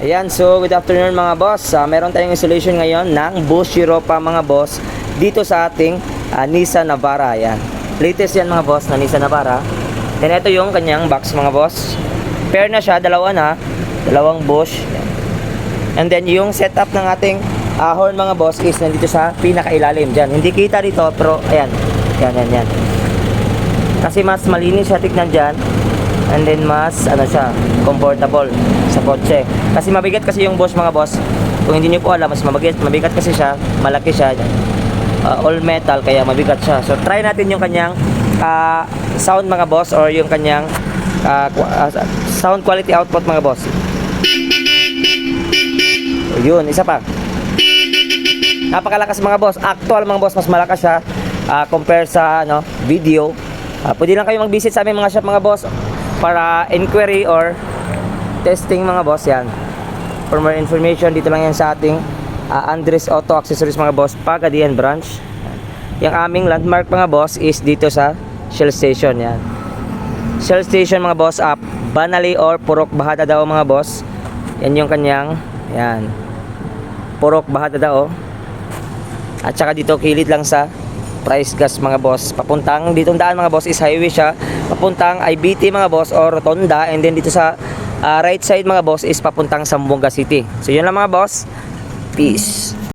Ayan, so good afternoon mga boss. Meron tayong installation ngayon ng Bosch Europa mga boss dito sa ating Nissan Navara. Ayan. Latest yan mga boss na Nissan Navara. Then ito yung kanyang box mga boss. Pair na siya, dalawang Bosch. Ayan. And then yung setup ng ating horn mga boss is nandito sa pinakailalim dyan. Hindi kita dito pero ayan. Yan. Kasi mas malinis siya tignan dyan. And then mas comfortable sa kotse. Kasi mabigat kasi yung Bosch mga boss. Kung hindi niyo po alam, mas mabigat kasi siya, malaki siya. All metal kaya mabigat siya. So try natin yung kanyang sound mga boss or yung kanyang sound quality output mga boss. Yun, isa pa. Napakalakas mga boss. Actual mga boss, mas malakas siya compare sa video. Pwede lang kayo mag-visit sa aming mga shop mga boss para inquiry or testing mga boss yan. For more information, dito lang yan sa ating Andres Auto Accessories mga boss, Pagadian branch. Yung aming landmark mga boss is dito sa Shell Station yan. Shell Station mga boss, Banali or Purok Bahada Dao mga boss. Yan yung kanyang Purok Bahada Dao. At saka dito kilid lang sa Price Gas mga boss. Papuntang ditong daan mga boss is highway siya. Papuntang IBT mga boss or Rotonda, and then dito sa right side mga boss is papuntang Zamboanga City. So yun lang mga boss. Peace.